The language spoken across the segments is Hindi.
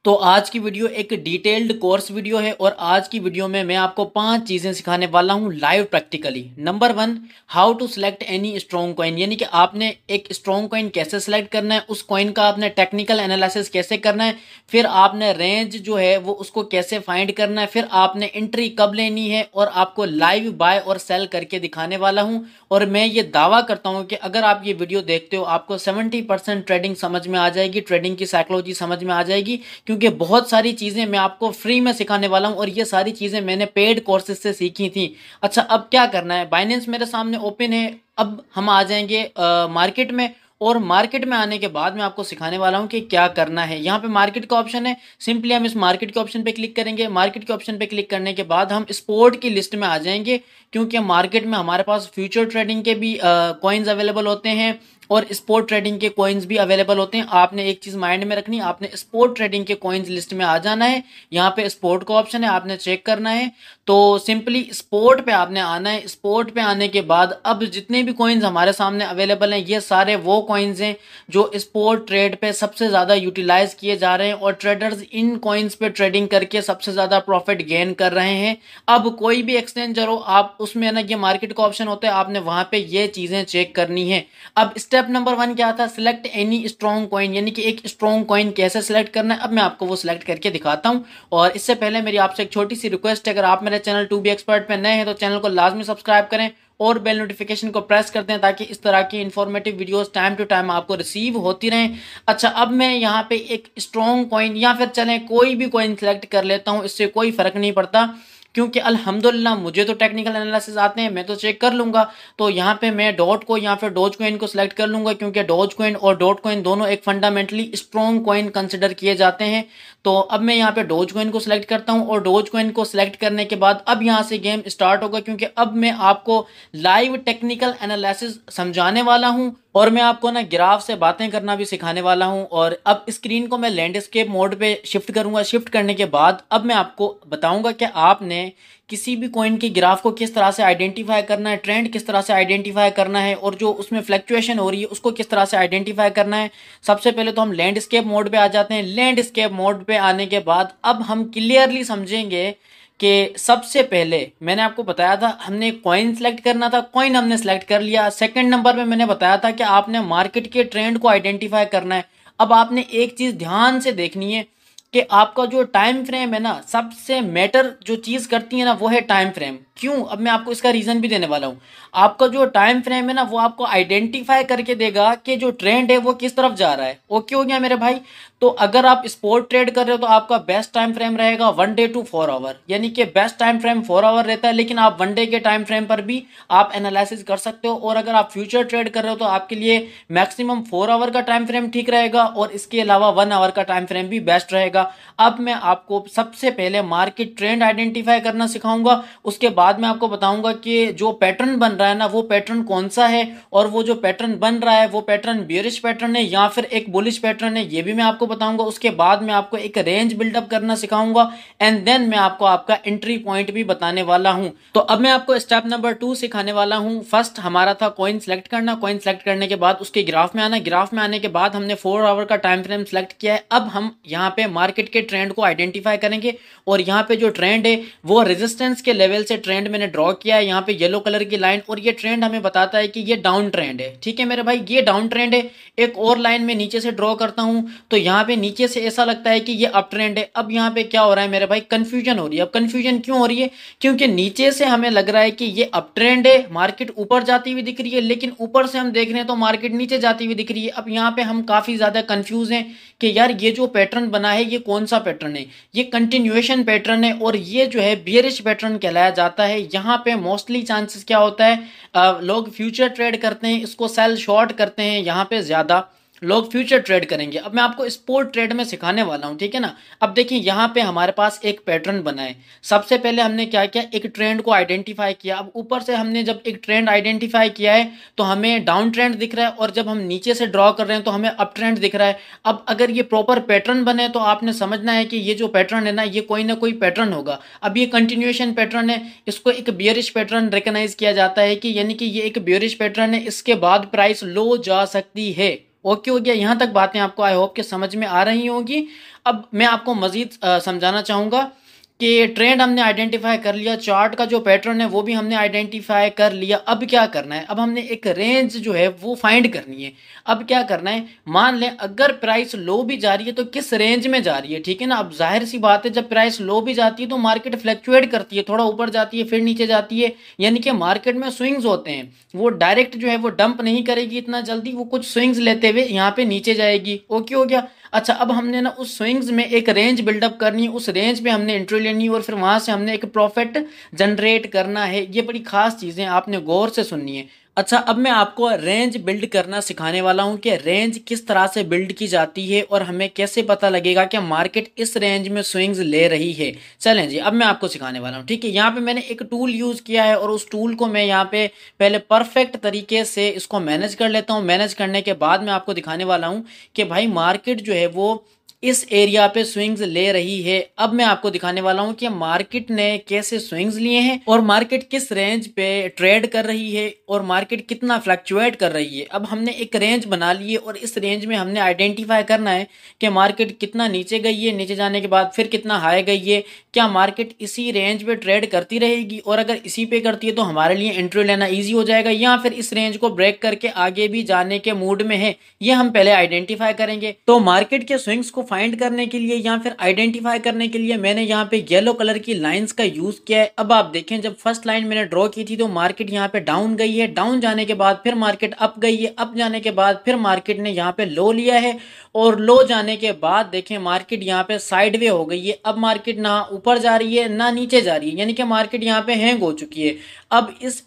तो आज की वीडियो एक डिटेल्ड कोर्स वीडियो है और आज की वीडियो में मैं आपको 5 चीज़ें सिखाने वाला हूं live practically. Number 1, how to select any strong coin, यानी कि आपने एक स्ट्रॉन्ग कॉइन कैसे सेलेक्ट करना है, उस कॉइन का आपने टेक्निकल एनालिसिस कैसे करना है, फिर आपने रेंज जो है वो उसको कैसे फाइंड करना है, फिर आपने एंट्री कब लेनी है और आपको लाइव बाय और सेल करके दिखाने वाला हूं। और मैं ये दावा करता हूं कि अगर आप ये वीडियो देखते हो आपको 70% ट्रेडिंग समझ में आ जाएगी, ट्रेडिंग की साइकोलॉजी समझ में आ जाएगी, क्योंकि बहुत सारी चीज़ें मैं आपको फ्री में सिखाने वाला हूं और ये सारी चीज़ें मैंने पेड कोर्सेज से सीखी थी। अच्छा, अब क्या करना है, बाइनेंस मेरे सामने ओपन है। अब हम आ जाएंगे मार्केट में और मार्केट में आने के बाद मैं आपको सिखाने वाला हूं कि क्या करना है। यहाँ पे मार्केट का ऑप्शन है, सिंपली हम इस मार्केट के ऑप्शन पे क्लिक करेंगे। मार्केट के ऑप्शन पे क्लिक करने के बाद हम स्पोर्ट की लिस्ट में आ जाएंगे, क्योंकि मार्केट में हमारे पास फ्यूचर ट्रेडिंग के भी कॉइन्स अवेलेबल होते हैं और स्पोर्ट ट्रेडिंग के कॉइन्स भी अवेलेबल होते हैं। आपने एक चीज माइंड में रखनी, आपने स्पोर्ट ट्रेडिंग के कॉइन्स लिस्ट में आ जाना है। यहाँ पे स्पोर्ट का ऑप्शन है, आपने चेक करना है। तो सिंपली स्पोर्ट पे आपने आना है। स्पोर्ट पे आने के बाद अब जितने भी कॉइन्स हमारे सामने अवेलेबल हैं ये सारे वो कॉइन्स हैं जो स्पोर्ट ट्रेड पे सबसे ज्यादा यूटिलाइज किए जा रहे हैं और ट्रेडर्स इन कॉइन्स पे ट्रेडिंग करके सबसे ज्यादा प्रॉफिट गेन कर रहे हैं। अब कोई भी एक्सचेंजर हो, आप उसमें ना ये मार्केट का ऑप्शन होता है, आपने वहां पे ये चीजें चेक करनी है। अब स्टेप नंबर 1 क्या था, सिलेक्ट एनी स्ट्रॉन्ग कॉइन, यानी कि एक स्ट्रॉन्ग कॉइन कैसे सिलेक्ट करना है। अब मैं आपको वो सिलेक्ट करके दिखाता हूं। और इससे पहले मेरी आपसे एक छोटी सी रिक्वेस्ट है, अगर आप मेरे चैनल टू बी एक्सपर्ट पे नए हैं तो चैनल को लाजमी सब्सक्राइब करें और बेल नोटिफिकेशन को प्रेस कर दें ताकि इस तरह की informative videos time to time आपको रिसीव होती रहें। अच्छा, अब मैं यहाँ पे एक स्ट्रॉन्ग कॉइन या फिर चलें कोई भी कॉइन सिलेक्ट कर लेता हूँ, इससे कोई फर्क नहीं पड़ता, क्योंकि अल्हम्दुलिल्लाह मुझे तो टेक्निकल एनालिसिस आते हैं, मैं तो चेक कर लूंगा। तो यहाँ पे मैं डॉट को या फिर डोज कॉइन को सिलेक्ट कर लूंगा, क्योंकि डोज कॉइन और डॉट कॉइन दोनों एक फंडामेंटली स्ट्रॉन्ग कॉइन कंसिडर किए जाते हैं। तो अब मैं यहाँ पे डोज कॉइन को सिलेक्ट करता हूँ और डोज कॉइन को सिलेक्ट करने के बाद अब यहाँ से गेम स्टार्ट होगा, क्योंकि अब मैं आपको लाइव टेक्निकल एनालिसिस समझाने वाला हूँ और मैं आपको ना ग्राफ से बातें करना भी सिखाने वाला हूं। और अब स्क्रीन को मैं लैंडस्केप मोड पे शिफ्ट करूंगा। शिफ्ट करने के बाद अब मैं आपको बताऊंगा कि आपने किसी भी कॉइन की ग्राफ को किस तरह से आइडेंटिफाई करना है, ट्रेंड किस तरह से आइडेंटिफाई करना है और जो उसमें फ्लक्चुएशन हो रही है उसको किस तरह से आइडेंटिफाई करना है। सबसे पहले तो हम लैंडस्केप मोड पे आ जाते हैं। लैंडस्केप मोड पे आने के बाद अब हम क्लियरली समझेंगे कि सबसे पहले मैंने आपको बताया था हमने कॉइन सेलेक्ट करना था, कॉइन हमने सेलेक्ट कर लिया। सेकंड नंबर पे मैंने बताया था कि आपने मार्केट के ट्रेंड को आइडेंटिफाई करना है। अब आपने एक चीज ध्यान से देखनी है कि आपका जो टाइम फ्रेम है ना, सबसे मैटर जो चीज करती है ना वो है टाइम फ्रेम। क्यों, अब मैं आपको इसका रीजन भी देने वाला हूं। आपका जो टाइम फ्रेम है ना वो आपको आइडेंटिफाई करके देगा कि जो ट्रेंड है वो किस तरफ जा रहा है। ओके हो गया मेरे भाई। तो अगर आप स्पोर्ट ट्रेड कर रहे हो तो आपका बेस्ट टाइम फ्रेम रहेगा 1 डे टू 4 आवर, यानी कि बेस्ट टाइम फ्रेम 4 आवर रहता है, लेकिन आप 1 डे के टाइम फ्रेम पर भी आप एनालिसिस कर सकते हो। और अगर आप फ्यूचर ट्रेड कर रहे हो तो आपके लिए मैक्सिमम 4 आवर का टाइम फ्रेम ठीक रहेगा और इसके अलावा 1 आवर का टाइम फ्रेम भी बेस्ट रहेगा। अब मैं आपको सबसे पहले मार्केट ट्रेंड आइडेंटिफाई करना सिखाऊंगा, उसके बाद मैं आपको बताऊंगा कि जो पैटर्न बन रहा है ना वो पैटर्न कौन सा है, और वो जो पैटर्न बन रहा है वो पैटर्न बियरिश पैटर्न है या फिर एक बुलिश पैटर्न है, ये भी मैं आपको बताऊंगा। उसके बाद मैं आपको एक रेंज बिल्डअप करना सिखाऊंगा एंड देन मैं आपको आपका एंट्री पॉइंट भी बताने वाला हूं। तो अब मैं आपको स्टेप नंबर 2 सिखाने वाला हूं। फर्स्ट हमारा था कॉइन सेलेक्ट करना, कॉइन सेलेक्ट करने के बाद उसके ग्राफ में आना, ग्राफ में आने के बाद हमने 4 आवर का टाइम फ्रेम सेलेक्ट किया है। अब हम यहाँ पे मार्केट के ट्रेंड को आइडेंटिफाई करेंगे और यहाँ पे जो ट्रेंड है वो रेजिस्टेंस के लेवल से ट्रेंड मैंने ड्रॉ किया है, यहाँ पे येलो कलर की लाइन, और ये ट्रेंड हमें बताता है कि ये डाउन ट्रेंड है। ठीक है मेरे भाई, ये डाउन ट्रेंड है। एक और लाइन में नीचे से ड्रॉ करता हूं तो यहाँ पे नीचे से ऐसा लगता है कि ये अप ट्रेंड है। अब यहाँ पे क्या हो रहा है मेरे भाई, कंफ्यूजन हो रही है। अब कंफ्यूजन क्यों हो रही है, क्योंकि नीचे से हमें लग रहा है कि ये अप ट्रेंड है, मार्केट ऊपर जाती हुई दिख रही है, लेकिन ऊपर से हम देख रहे हैं तो मार्केट नीचे जाती हुई दिख रही है। अब यहाँ पे हम काफी ज्यादा कंफ्यूज हैं कि यार ये जो पैटर्न बना है ये कौन सा पैटर्न है। ये कंटिन्यूएशन पैटर्न है और ये जो है बियरिश पैटर्न कहलाया जाता है। यहाँ पे मोस्टली चांसेस क्या होता है, लोग फ्यूचर ट्रेड करते हैं, इसको सेल शॉर्ट करते हैं, यहाँ पे ज्यादा लोग फ्यूचर ट्रेड करेंगे। अब मैं आपको स्पोर्ट ट्रेड में सिखाने वाला हूं, ठीक है ना। अब देखिए यहाँ पे हमारे पास एक पैटर्न बना है। सबसे पहले हमने क्या किया, एक ट्रेंड को आइडेंटिफाई किया। अब ऊपर से हमने जब एक ट्रेंड आइडेंटिफाई किया है तो हमें डाउन ट्रेंड दिख रहा है, और जब हम नीचे से ड्रॉ कर रहे हैं तो हमें अप ट्रेंड दिख रहा है। अब अगर ये प्रॉपर पैटर्न बने तो आपने समझना है कि ये जो पैटर्न है ना कोई पैटर्न होगा। अब ये कंटिन्यूएशन पैटर्न है, इसको एक बियरिश पैटर्न रिकॉग्नाइज किया जाता है कि यानी कि ये एक बियरिश पैटर्न है, इसके बाद प्राइस लो जा सकती है। ओके हो गया, यहाँ तक बातें आपको आई होप कि समझ में आ रही होंगी। अब मैं आपको मजीद समझाना चाहूँगा कि ट्रेंड हमने आइडेंटिफाई कर लिया, चार्ट का जो पैटर्न है वो भी हमने आइडेंटिफाई कर लिया। अब क्या करना है, अब हमने एक रेंज जो है वो फाइंड करनी है। अब क्या करना है, मान लें अगर प्राइस लो भी जा रही है तो किस रेंज में जा रही है, ठीक है ना। अब जाहिर सी बात है जब प्राइस लो भी जाती है तो मार्केट फ्लक्चुएट करती है, थोड़ा ऊपर जाती है फिर नीचे जाती है, यानी कि मार्केट में स्विंग्स होते हैं। वो डायरेक्ट जो है वो डंप नहीं करेगी इतना जल्दी, वो कुछ स्विंग्स लेते हुए यहाँ पे नीचे जाएगी। ओके हो गया। अच्छा, अब हमने ना उस स्विंग्स में एक रेंज बिल्डअप करनी है, उस रेंज पे हमने एंट्री लेनी है और फिर वहां से हमने एक प्रॉफिट जनरेट करना है। ये बड़ी खास चीजें आपने गौर से सुननी है। अच्छा, अब मैं आपको रेंज बिल्ड करना सिखाने वाला हूँ कि रेंज किस तरह से बिल्ड की जाती है और हमें कैसे पता लगेगा कि मार्केट इस रेंज में स्विंग्स ले रही है। चलें जी, अब मैं आपको सिखाने वाला हूँ, ठीक है। यहाँ पे मैंने एक टूल यूज किया है और उस टूल को मैं यहाँ पे पहले परफेक्ट तरीके से इसको मैनेज कर लेता हूँ। मैनेज करने के बाद मैं आपको दिखाने वाला हूँ कि भाई मार्केट जो है वो इस एरिया पे स्विंग्स ले रही है। अब मैं आपको दिखाने वाला हूं कि मार्केट ने कैसे स्विंग्स लिए हैं और मार्केट किस रेंज पे ट्रेड कर रही है और मार्केट कितना फ्लक्चुएट कर रही है। अब हमने एक रेंज बना ली है और इस रेंज में हमने आइडेंटिफाई करना है कि मार्केट कितना नीचे गई है, नीचे जाने के बाद फिर कितना हाई गई है, क्या मार्केट इसी रेंज पे ट्रेड करती रहेगी और अगर इसी पे करती है तो हमारे लिए एंट्री लेना ईजी हो जाएगा, या फिर इस रेंज को ब्रेक करके आगे भी जाने के मूड में है, ये हम पहले आइडेंटिफाई करेंगे। तो मार्केट के स्विंग्स को फाइंड करने के लिए या फिर आइडेंटिफाई करने के लिए मैंने यहाँ पे येलो कलर की लाइंस का यूज किया है। अब आप देखें, जब फर्स्ट लाइन मैंने ड्रॉ की थी तो मार्केट यहाँ पे डाउन गई है, डाउन जाने के बाद फिर मार्केट अप गई है, अप जाने के बाद फिर मार्केट ने यहाँ पे लो लिया है और लो जाने के बाद देखें मार्केट यहाँ पे साइडवे हो गई है। अब मार्केट ना ऊपर जा रही है ना नीचे जा रही है, यानी कि मार्केट यहाँ पे हैंग हो चुकी है। अब इस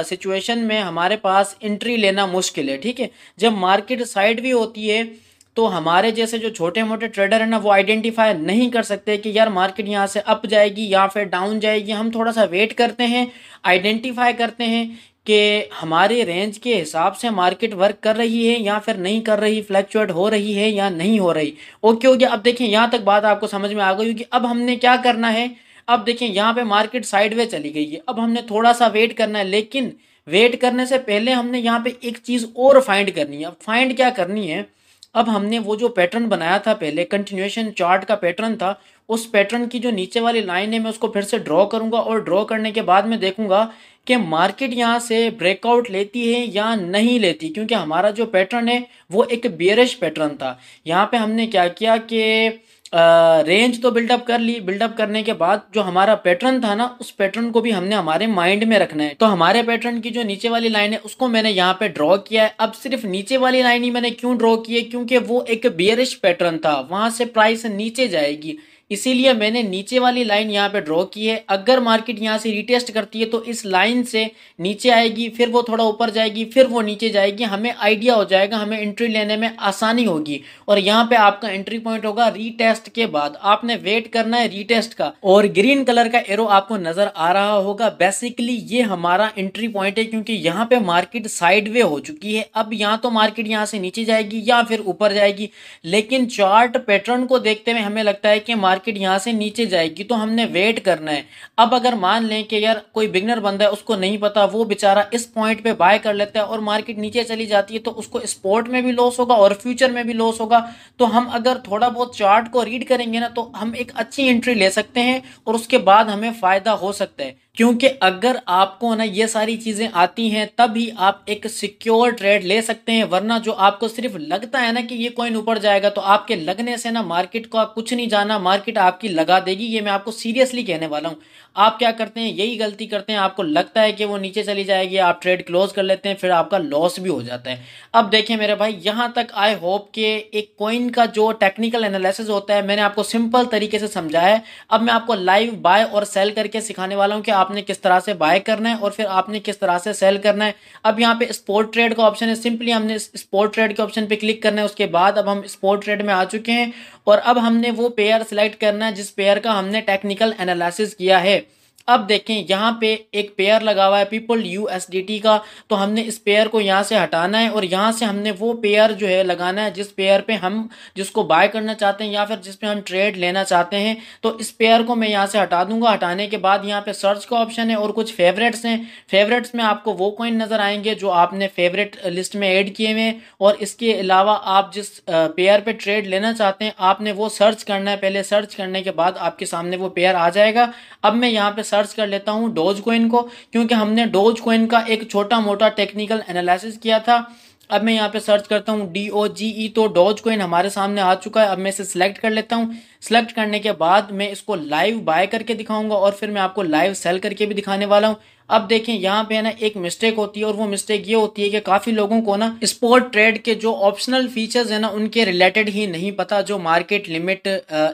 सिचुएशन में हमारे पास एंट्री लेना मुश्किल है, ठीक है। जब मार्केट साइडवे होती है तो हमारे जैसे जो छोटे मोटे ट्रेडर है ना, वो आइडेंटिफाई नहीं कर सकते कि यार मार्केट यहाँ से अप जाएगी या फिर डाउन जाएगी। हम थोड़ा सा वेट करते हैं, आइडेंटिफाई करते हैं कि हमारे रेंज के हिसाब से मार्केट वर्क कर रही है या फिर नहीं कर रही, फ्लक्चुएट हो रही है या नहीं हो रही। ओके हो गया। अब देखें, यहाँ तक बात आपको समझ में आ गई होगी। अब हमने क्या करना है, अब देखें यहाँ पे मार्केट साइडवे चली गई है। अब हमने थोड़ा सा वेट करना है, लेकिन वेट करने से पहले हमने यहाँ पे एक चीज और फाइंड करनी है। अब फाइंड क्या करनी है, अब हमने वो जो पैटर्न बनाया था पहले, कंटिन्यूएशन चार्ट का पैटर्न था, उस पैटर्न की जो नीचे वाली लाइन है मैं उसको फिर से ड्रॉ करूंगा और ड्रॉ करने के बाद मैं देखूंगा कि मार्केट यहाँ से ब्रेकआउट लेती है या नहीं लेती, क्योंकि हमारा जो पैटर्न है वो एक बियरिश पैटर्न था। यहाँ पे हमने क्या किया कि रेंज तो बिल्डअप कर ली, बिल्डअप करने के बाद जो हमारा पैटर्न था ना, उस पैटर्न को भी हमने हमारे माइंड में रखना है। तो हमारे पैटर्न की जो नीचे वाली लाइन है उसको मैंने यहाँ पे ड्रॉ किया है। अब सिर्फ नीचे वाली लाइन ही मैंने क्यों ड्रॉ की है, क्योंकि वो एक बियरिश पैटर्न था, वहां से प्राइस नीचे जाएगी, इसीलिए मैंने नीचे वाली लाइन यहाँ पे ड्रॉ की है। अगर मार्केट यहाँ से रिटेस्ट करती है तो इस लाइन से नीचे आएगी, फिर वो थोड़ा ऊपर जाएगी, फिर वो नीचे जाएगी, हमें आइडिया हो जाएगा, हमें एंट्री लेने में आसानी होगी। और यहाँ पे आपका एंट्री पॉइंट होगा रीटेस्ट के बाद, आपने वेट करना है रीटेस्ट का। और ग्रीन कलर का एरो आपको नजर आ रहा होगा, बेसिकली ये हमारा एंट्री पॉइंट है, क्योंकि यहाँ पे मार्केट साइडवे हो चुकी है। अब यहाँ तो मार्केट यहाँ से नीचे जाएगी या फिर ऊपर जाएगी, लेकिन चार्ट पैटर्न को देखते हुए हमें लगता है कि मार्केट यहाँ से नीचे जाएगी, तो हमने वेट करना है। अब अगर मान लें कि यार कोई बिगनर बंदा है, उसको नहीं पता, वो बेचारा इस पॉइंट पे बाय कर लेता है और मार्केट नीचे चली जाती है, तो उसको स्पॉट में भी लॉस होगा और फ्यूचर में भी लॉस होगा। तो हम अगर थोड़ा बहुत चार्ट को रीड करेंगे ना, तो हम एक अच्छी एंट्री ले सकते हैं और उसके बाद हमें फायदा हो सकता है। क्योंकि अगर आपको ना ये सारी चीजें आती हैं तभी आप एक सिक्योर ट्रेड ले सकते हैं, वरना जो आपको सिर्फ लगता है ना कि ये कॉइन ऊपर जाएगा, तो आपके लगने से ना मार्केट को आप कुछ नहीं जाना, मार्केट आपकी लगा देगी। ये मैं आपको सीरियसली कहने वाला हूँ। आप क्या करते हैं, यही गलती करते हैं, आपको लगता है कि वो नीचे चली जाएगी, आप ट्रेड क्लोज कर लेते हैं, फिर आपका लॉस भी हो जाता है। अब देखें मेरे भाई, यहाँ तक आई होप कि एक कॉइन का जो टेक्निकल एनालिसिस होता है मैंने आपको सिंपल तरीके से समझाया है। अब मैं आपको लाइव बाय और सेल करके सिखाने वाला हूँ कि आपने किस तरह से बाय करना है और फिर आपने किस तरह से सेल करना है। अब यहाँ पे स्पॉट ट्रेड का ऑप्शन है, सिंपली हमने स्पॉट ट्रेड के ऑप्शन पे क्लिक करना है। उसके बाद अब हम स्पॉट ट्रेड में आ चुके हैं और अब हमने वो पेयर सिलेक्ट करना है जिस पेयर का हमने टेक्निकल एनालिसिस किया है। अब देखें यहाँ पे एक पेयर लगा हुआ है पीपल यूएसडीटी का, तो हमने इस पेयर को यहाँ से हटाना है और यहाँ से हमने वो पेयर जो है लगाना है जिस पेयर पे हम जिसको बाय करना चाहते हैं या फिर जिस पे हम ट्रेड लेना चाहते हैं। तो इस पेयर को मैं यहाँ से हटा दूंगा। हटाने के बाद यहाँ पे सर्च का ऑप्शन है और कुछ फेवरेट्स हैं। फेवरेट्स में आपको वो कॉइन नजर आएंगे जो आपने फेवरेट लिस्ट में ऐड किए हुए हैं, और इसके अलावा आप जिस पेयर पे ट्रेड लेना चाहते हैं आपने वो सर्च करना है। पहले सर्च करने के बाद आपके सामने वो पेयर आ जाएगा। अब मैं यहाँ पे सर्च कर लेता हूँ डोज कॉइन को, क्योंकि हमने डोज कॉइन का एक छोटा मोटा टेक्निकल एनालिसिस किया था। अब मैं यहाँ पे सर्च करता हूँ DOGE, तो डोज कॉइन हमारे सामने आ चुका है। अब मैं इसे सिलेक्ट कर लेता हूँ। सिलेक्ट करने के बाद मैं इसको लाइव बाय करके दिखाऊंगा और फिर मैं आपको लाइव सेल करके भी दिखाने वाला हूँ। अब देखें यहाँ पे है ना एक मिस्टेक होती है, और वो मिस्टेक ये होती है कि काफी लोगों को ना स्पॉट ट्रेड के जो ऑप्शनल फीचर्स है ना उनके रिलेटेड ही नहीं पता, जो market limit,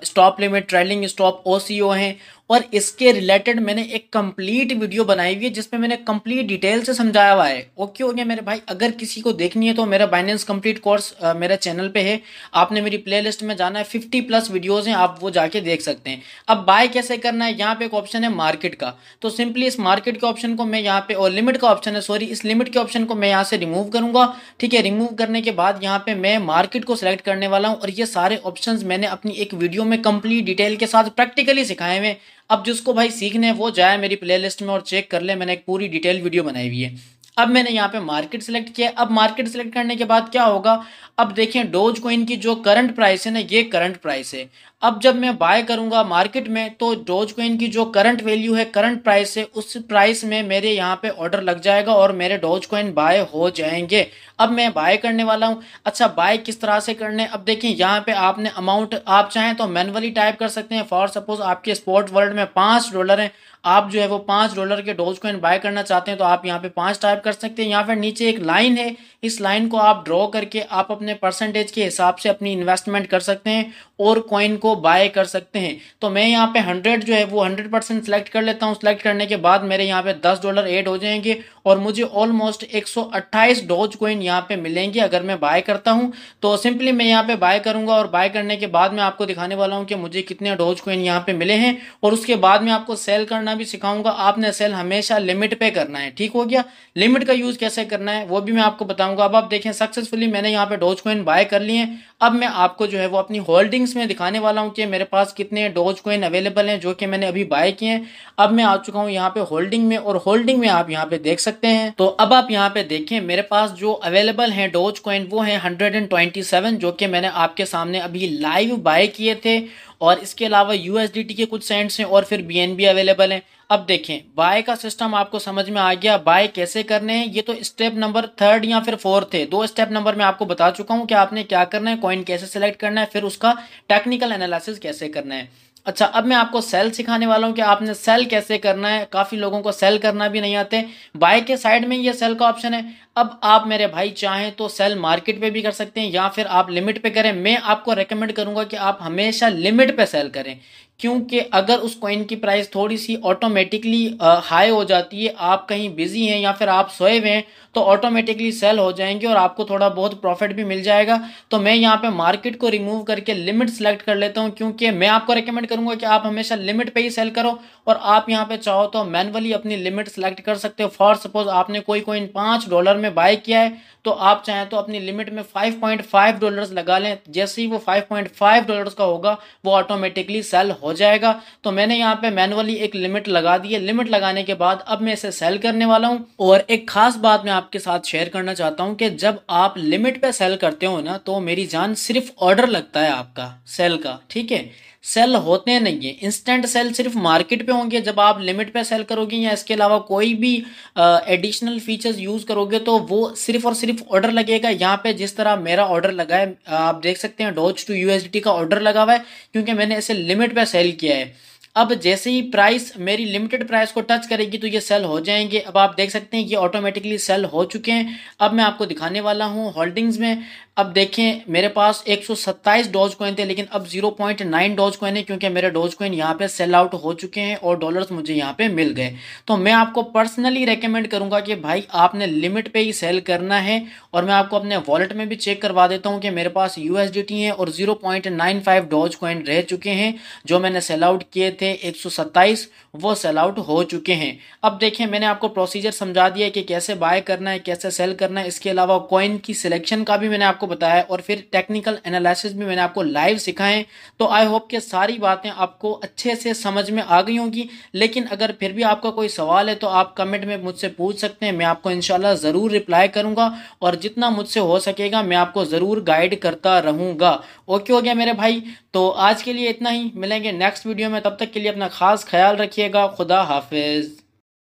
stop limit, trailing stop, OCO हैं। और इसके रिलेटेड मैंने एक कंप्लीट वीडियो बनाई हुई है जिसमें मैंने कंप्लीट डिटेल से समझाया हुआ है। ओके हो गया मेरे भाई? अगर किसी को देखनी है तो मेरा बाइनेंस कंप्लीट कोर्स मेरे चैनल पे है। आपने मेरी प्लेलिस्ट में जाना है, 50+ वीडियोस हैं, आप वो जाके देख सकते हैं। अब बाय कैसे करना है, यहाँ पे एक ऑप्शन है मार्केट का, तो सिंपली इस मार्केट के ऑप्शन को मैं यहाँ पे, और लिमिट का ऑप्शन है, सॉरी, इस लिमिट के ऑप्शन को मैं यहाँ से रिमूव करूंगा। ठीक है, रिमूव करने के बाद यहाँ पे मैं मार्केट को सिलेक्ट करने वाला हूँ, और ये सारे ऑप्शंस मैंने अपनी एक वीडियो में कंप्लीट डिटेल के साथ प्रैक्टिकली सिखाए हुए। अब जिसको भाई सीखने है वो जाए मेरी प्लेलिस्ट में और चेक कर ले, मैंने एक पूरी डिटेल वीडियो बनाई हुई है। अब मैंने यहाँ पे मार्केट सिलेक्ट किया। अब मार्केट सिलेक्ट करने के बाद क्या होगा, अब देखें डोज कॉइन की जो करंट प्राइस है ना, ये करंट प्राइस है। अब जब मैं बाय करूंगा मार्केट में तो डोज कॉइन की जो करंट वैल्यू है, करंट प्राइस है, उस प्राइस में मेरे यहाँ पे ऑर्डर लग जाएगा और मेरे डोज कॉइन बाय हो जाएंगे। अब मैं बाय करने वाला हूँ। अच्छा, बाय किस तरह से करने, अब देखिए यहाँ पे आपने अमाउंट आप चाहें तो मैनुअली टाइप कर सकते हैं। फॉर सपोज आपके स्पॉट वर्ल्ड में $5 है, आप जो है वो $5 के डोज कॉइन बाय करना चाहते हैं तो आप यहाँ पे 5 टाइप कर सकते हैं। यहाँ पे नीचे एक लाइन है, इस लाइन को आप ड्रॉ करके आप अपने परसेंटेज के हिसाब से अपनी इन्वेस्टमेंट कर सकते हैं और कॉइन को बाय कर सकते हैं। तो मैं यहाँ पे 100 जो है वो 100% सिलेक्ट कर लेता हूँ। सिलेक्ट करने के बाद मेरे यहाँ पे $10 ऐड हो जाएंगे और मुझे ऑलमोस्ट 128 डोज कॉइन यहाँ पे मिलेंगे अगर मैं बाय करता हूँ। तो सिंपली मैं यहाँ पे बाय करूंगा और बाय करने के बाद मैं आपको दिखाने वाला हूँ कि मुझे कितने डोज कॉइन यहाँ पे मिले हैं, और उसके बाद मैं आपको सेल करना भी सिखाऊंगा। आपने सेल हमेशा लिमिट पे करना है, ठीक हो गया? लिमिट का यूज कैसे करना है वो भी मैं आपको बताऊंगा। अब आप देखें सक्सेसफुली मैंने यहाँ पे डोज कॉइन बाय कर लिए हैं। अब मैं आपको जो है वो अपनी होल्डिंग्स में दिखाने वाला हूँ कि मेरे पास कितने डोज कॉइन अवेलेबल हैं जो कि मैंने अभी बाय किए हैं। अब मैं आ चुका हूँ यहाँ पे होल्डिंग में, और होल्डिंग में आप यहाँ पे देख सकते हैं। तो अब आप यहाँ पे देखें मेरे पास जो अवेलेबल हैं डोज कॉइन वो है 127, जो कि मैंने आपके सामने अभी लाइव बाय किए थे। और इसके अलावा यूएसडीटी के कुछ सेंट्स हैं और फिर बीएनबी अवेलेबल हैं। अब देखें बाय का सिस्टम आपको समझ में आ गया, बाय कैसे करने हैं। ये तो स्टेप नंबर 3 या फिर 4 थे, 2 स्टेप नंबर में आपको बता चुका हूं कि आपने क्या करना है, कॉइन कैसे सिलेक्ट करना है, फिर उसका टेक्निकल एनालिसिस कैसे करना है। अच्छा, अब मैं आपको सेल सिखाने वाला हूं कि आपने सेल कैसे करना है। काफी लोगों को सेल करना भी नहीं आते। बाय के साइड में ये सेल का ऑप्शन है। अब आप मेरे भाई चाहें तो सेल मार्केट पे भी कर सकते हैं या फिर आप लिमिट पे करें। मैं आपको रेकमेंड करूंगा कि आप हमेशा लिमिट पे सेल करें, क्योंकि अगर उस कॉइन की प्राइस थोड़ी सी ऑटोमेटिकली हाई हो जाती है, आप कहीं बिजी हैं या फिर आप सोए हुए हैं, तो ऑटोमेटिकली सेल हो जाएंगे और आपको थोड़ा बहुत प्रॉफिट भी मिल जाएगा। तो मैं यहाँ पे मार्केट को रिमूव करके लिमिट सेलेक्ट कर लेता हूँ, क्योंकि मैं आपको रेकमेंड करूंगा कि आप हमेशा लिमिट पे ही सेल करो। और आप यहाँ पे चाहो तो मैनुअली अपनी लिमिट सेलेक्ट कर सकते हो। फॉर सपोज आपने कोई कॉइन $5 में बाय किया है, तो आप चाहें तो अपनी लिमिट में $5.5 लगा लें। जैसे ही वो $5.5 का होगा वो ऑटोमेटिकली सेल हो जाएगा। तो मैंने यहाँ पे मैनुअली एक लिमिट लगा दी है। लिमिट लगाने के बाद अब मैं इसे सेल करने वाला हूँ। और एक खास बात मैं आपके साथ शेयर करना चाहता हूँ कि जब आप लिमिट पे सेल करते हो ना, तो मेरी जान सिर्फ ऑर्डर लगता है आपका सेल का, ठीक है? सेल होते नहीं है। इंस्टेंट सेल सिर्फ मार्केट पे होंगे जब आप लिमिट पे सेल करोगे, या इसके अलावा कोई भी एडिशनल फीचर्स यूज करोगे तो वो सिर्फ और सिर्फ ऑर्डर लगेगा। यहाँ पे जिस तरह मेरा ऑर्डर लगा है, आप देख सकते हैं डॉज टू यूएसडीटी का ऑर्डर लगा हुआ है, क्योंकि मैंने इसे लिमिट पे सेल किया है। अब जैसे ही प्राइस मेरी लिमिटेड प्राइस को टच करेगी तो ये सेल हो जाएंगे। अब आप देख सकते हैं ये ऑटोमेटिकली सेल हो चुके हैं। अब मैं आपको दिखाने वाला हूँ होल्डिंग्स में। अब देखें मेरे पास 127 डॉज कॉइन थे, लेकिन अब 0.9 डॉज कॉइन है, क्योंकि मेरे डॉज कॉइन यहाँ पे सेल आउट हो चुके हैं और डॉलर्स मुझे यहाँ पे मिल गए। तो मैं आपको पर्सनली रेकमेंड करूंगा कि भाई आपने लिमिट पे ही सेल करना है। और मैं आपको अपने वॉलेट में भी चेक करवा देता हूँ कि मेरे पास यूएसडीटी है और 0.95 डॉज कॉइन रह चुके हैं। जो मैंने सेल आउट किए थे 127, वो सेल आउट हो चुके हैं। अब देखें मैंने आपको प्रोसीजर समझा दिया कि कैसे बाय करना है, कैसे सेल करना है। इसके अलावा कॉइन की सिलेक्शन का भी मैंने आपको बताया और फिर टेक्निकल एनालिसिस भी मैंने आपको लाइव सिखाए। तो आई होप कि सारी बातें आपको अच्छे से समझ में आ गई होंगी। लेकिन अगर फिर भी आपका कोई सवाल है तो आप कमेंट में मुझसे पूछ सकते हैं, मैं आपको इंशाल्लाह ज़रूर रिप्लाई करूंगा और जितना मुझसे हो सकेगा मैं आपको ज़रूर गाइड करता रहूंगा। ओके हो गया मेरे भाई। तो आज के लिए इतना ही, मिलेंगे नेक्स्ट वीडियो में, तब तक के लिए अपना खास ख्याल रखिएगा। खुदा हाफिज।